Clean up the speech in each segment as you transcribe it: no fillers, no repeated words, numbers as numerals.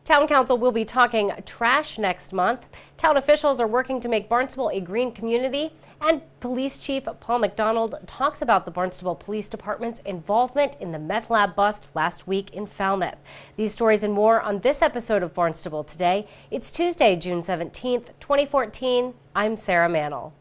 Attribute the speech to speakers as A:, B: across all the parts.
A: Town Council will be talking trash next month. Town officials are working to make Barnstable a green community, and Police Chief Paul McDonald talks about the Barnstable Police Department's involvement in the meth lab bust last week in Falmouth. These stories and more on this episode of Barnstable Today. It's Tuesday, June 17th, 2014. I'm Sarah Mannel.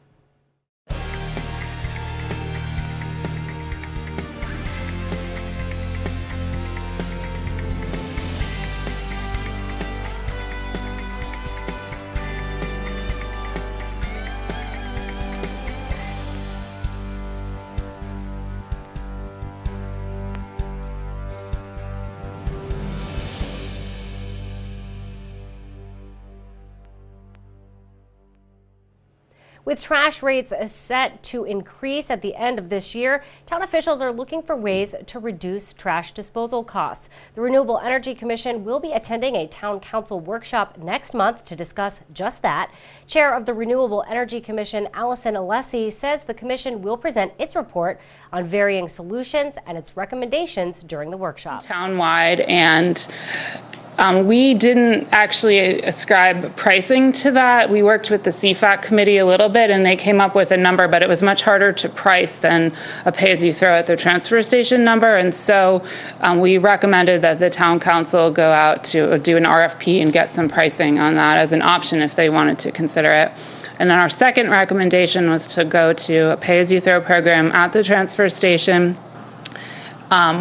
A: With trash rates set to increase at the end of this year, town officials are looking for ways to reduce trash disposal costs. The Renewable Energy Commission will be attending a town council workshop next month to discuss just that. Chair of the Renewable Energy Commission, Allison Alessi, says the commission will present its report on varying solutions and its recommendations during the workshop.
B: Townwide, and we didn't actually ascribe pricing to that. We worked with the CFAC committee a little bit and they came up with a number, but it was much harder to price than a pay-as-you-throw at the transfer station number. And so we recommended that the town council go out to do an RFP and get some pricing on that as an option if they wanted to consider it. And then our second recommendation was to go to a pay-as-you-throw program at the transfer station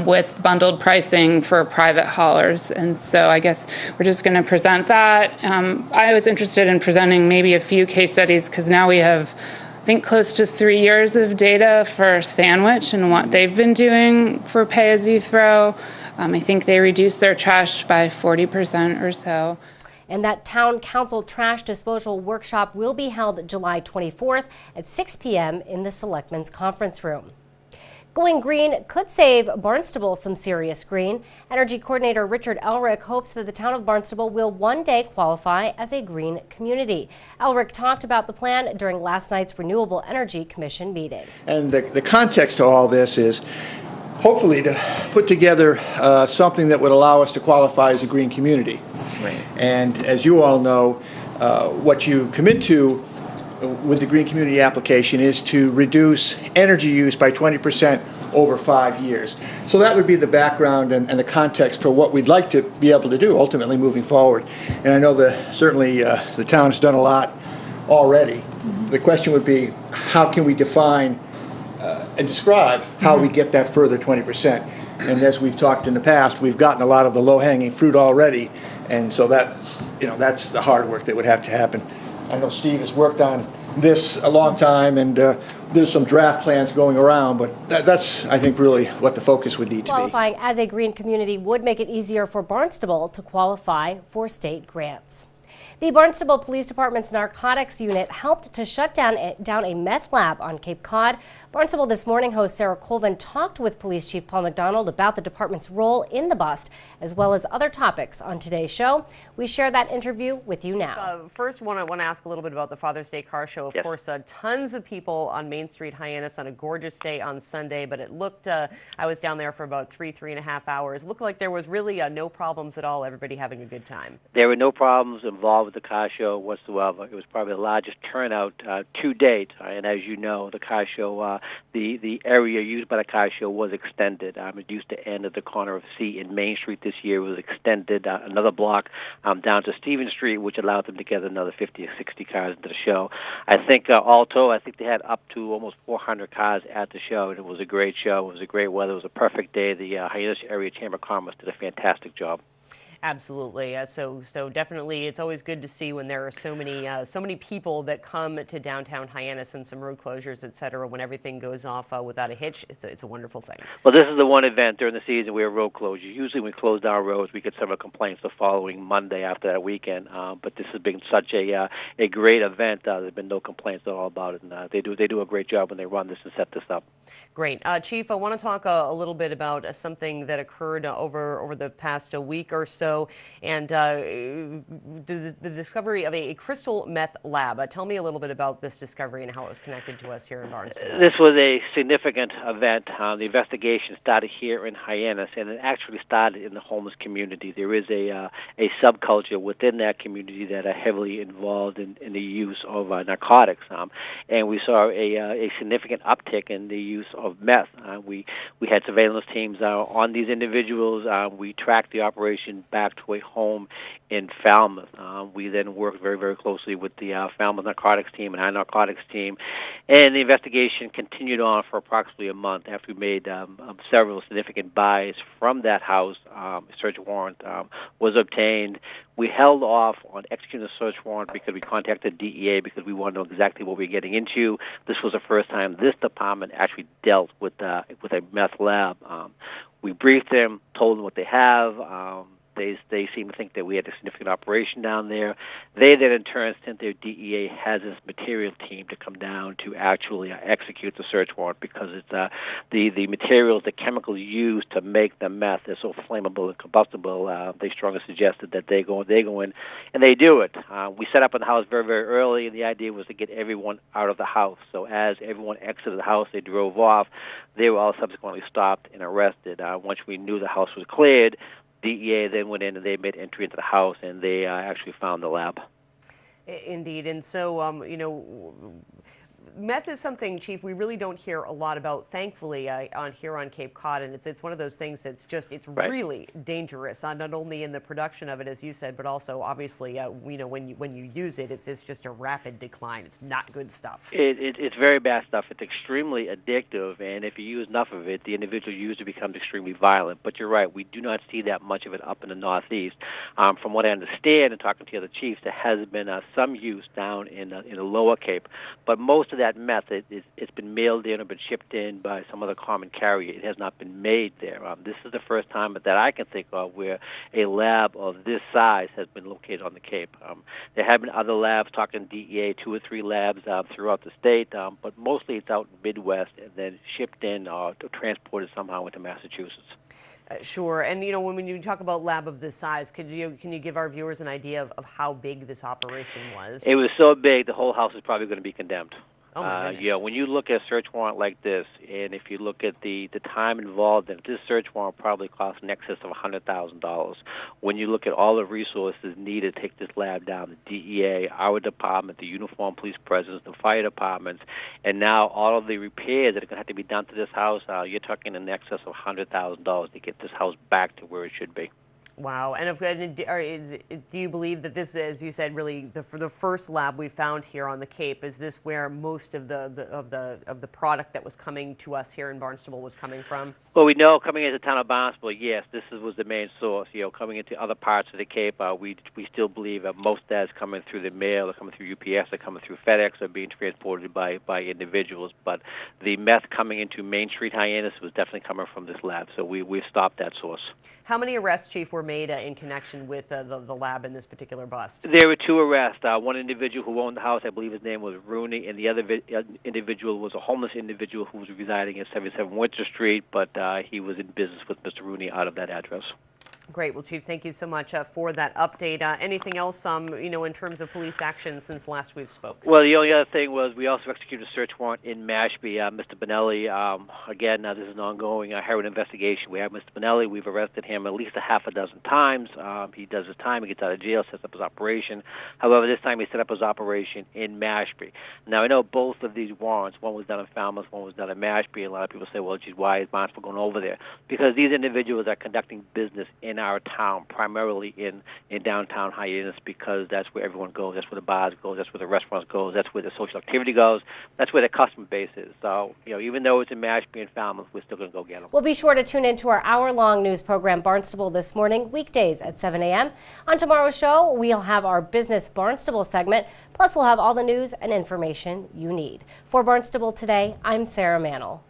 B: with bundled pricing for private haulers. And so I guess we're just going to present that. I was interested in presenting maybe a few case studies because now we have, I think, close to 3 years of data for Sandwich and what they've been doing for pay-as-you-throw. I think they reduced their trash by 40% or so.
A: And that town council trash disposal workshop will be held July 24th at 6 p.m. in the Selectmen's Conference Room. Going green could save Barnstable some serious green. Energy Coordinator Richard Elrick hopes that the town of Barnstable will one day qualify as a green community. Elrick talked about the plan during last night's Renewable Energy Commission meeting.
C: And the context to all this is hopefully to put together something that would allow us to qualify as a green community. Right. And as you all know, what you commit to with the Green Community application is to reduce energy use by 20% over 5 years. So that would be the background and the context for what we'd like to be able to do ultimately moving forward. And I know that certainly the town has done a lot already. Mm-hmm. The question would be, how can we define and describe how we get that further 20%? And as we've talked in the past, we've gotten a lot of the low-hanging fruit already. And so that, that's the hard work that would have to happen. I know Steve has worked on this a long time, and there's some draft plans going around, but that's, I think, really what the focus would need to be.
A: Qualifying as a green community would make it easier for Barnstable to qualify for state grants. The Barnstable Police Department's narcotics unit helped to shut down a meth lab on Cape Cod. Barnstable This Morning host Sarah Colvin talked with Police Chief Paul McDonald about the department's role in the bust, as well as other topics on today's show. We share that interview with you now.
D: First, I want to ask a little bit about the Father's Day car show. Of course, tons of people on Main Street, Hyannis, on a gorgeous day on Sunday, but it looked, I was down there for about three and a half hours. It looked like there was really no problems at all, everybody having a good time.
E: There were no problems involved with the car show whatsoever. It was probably the largest turnout to date, and as you know, the car show, the area used by the car show was extended. It used to end at the corner of C in Main Street this year. It was extended another block down to Stephen Street, which allowed them to get another 50 or 60 cars into the show. I think I think they had up to almost 400 cars at the show, and it was a great show. It was a great weather. It was a perfect day. The Hyannis Area Chamber of Commerce did a fantastic job.
D: Absolutely. So definitely, it's always good to see when there are so many people that come to downtown Hyannis and some road closures, et cetera. When everything goes off without a hitch, it's a wonderful thing.
E: Well, this is the one event during the season where road closures. Usually, when we close down roads, we get several complaints the following Monday after that weekend. But this has been such a great event. There's been no complaints at all about it, and they do a great job when they run this and set this up.
D: Great, Chief. I want to talk a little bit about something that occurred over the past week or so. also, and the discovery of a crystal meth lab. Tell me a little bit about this discovery and how it was connected to us here in Barnstable.
E: This was a significant event. The investigation started here in Hyannis, and it actually started in the homeless community. There is a subculture within that community that are heavily involved in the use of narcotics, and we saw a significant uptick in the use of meth. We had surveillance teams on these individuals. We tracked the operation back to a home in Falmouth. We then worked very, very closely with the Falmouth narcotics team and our narcotics team, and the investigation continued on for approximately a month after we made several significant buys from that house. A search warrant was obtained. We held off on executing the search warrant because we contacted DEA because we wanted to know exactly what we were getting into. This was the first time this department actually dealt with a meth lab. We briefed them, told them what they have. They seem to think that we had a significant operation down there. They then, in turn, sent their DEA hazardous material team to come down to actually execute the search warrant because it's the materials, the chemicals used to make the meth is so flammable and combustible. They strongly suggested that they go in and they do it. We set up in the house very, very early, and the idea was to get everyone out of the house. So as everyone exited the house, they drove off. They were all subsequently stopped and arrested. Once we knew the house was cleared, DEA then went in and they made entry into the house, and they actually found the lab.
D: Indeed. And so, meth is something, Chief, we really don't hear a lot about, thankfully, here on Cape Cod. And it's one of those things that's it's
E: right.
D: really dangerous, not only in the production of it, as you said, but also, obviously, when you use it, it's just a rapid decline. It's not good stuff.
E: It's very bad stuff. It's extremely addictive, and if you use enough of it, the individual user becomes extremely violent. But you're right, we do not see that much of it up in the Northeast. From what I understand, and talking to the other chiefs, there has been some use down in the Lower Cape, but most of that meth, it's been mailed in or been shipped in by some other common carrier. It has not been made there. This is the first time that I can think of where a lab of this size has been located on the Cape. There have been other labs, talking DEA, 2 or 3 labs throughout the state, but mostly it's out in the Midwest and then shipped in or transported somehow into Massachusetts.
D: Sure. And, when you talk about lab of this size, can you give our viewers an idea of how big this operation was?
E: It was so big, the whole house is probably going to be condemned.
D: Oh my goodness.
E: When you look at a search warrant like this, and if you look at the time involved in it, this search warrant probably cost in excess of $100,000. When you look at all the resources needed to take this lab down, the DEA, our department, the uniformed police presence, the fire departments, and now all of the repairs that are going to have to be done to this house, you're talking in excess of $100,000 to get this house back to where it should be.
D: Wow. And do you believe that this, as you said, really for the first lab we found here on the Cape, is this where most of the product that was coming to us here in Barnstable was coming from?
E: Well, we know coming into the town of Barnstable, yes, this was the main source. Coming into other parts of the Cape, we still believe that most of that is coming through the mail, or coming through UPS, or coming through FedEx, or being transported by individuals. But the meth coming into Main Street, Hyannis, was definitely coming from this lab. So we've stopped that source.
D: How many arrests, Chief, were made in connection with the lab in this particular bust?
E: There were 2 arrests. One individual who owned the house, I believe his name was Rooney, and the other individual was a homeless individual who was residing at 77 Winter Street, but he was in business with Mr. Rooney out of that address.
D: Great. Well, Chief, thank you so much for that update. Anything else, in terms of police action since last we've spoke?
E: Well, the only other thing was we also executed a search warrant in Mashpee. Mr. Benelli, again, this is an ongoing heroin investigation. We have Mr. Benelli. We've arrested him at least a half a dozen times. He does his time. He gets out of jail, sets up his operation. However, this time he set up his operation in Mashpee. Now, I know both of these warrants, one was done in Falmouth, one was done in Mashpee. A lot of people say, well, geez, why is Barnstable going over there? Because these individuals are conducting business in our town, primarily in downtown Hyannis, because that's where everyone goes. That's where the bars go. That's where the restaurants go. That's where the social activity goes. That's where the customer base is. So, even though it's in Mashpee and Falmouth, we're still going to go get them.
A: Well, be sure to tune into our hour-long news program, Barnstable This Morning, weekdays at 7 a.m. On tomorrow's show, we'll have our Business Barnstable segment, plus we'll have all the news and information you need. For Barnstable Today, I'm Sarah Mannel.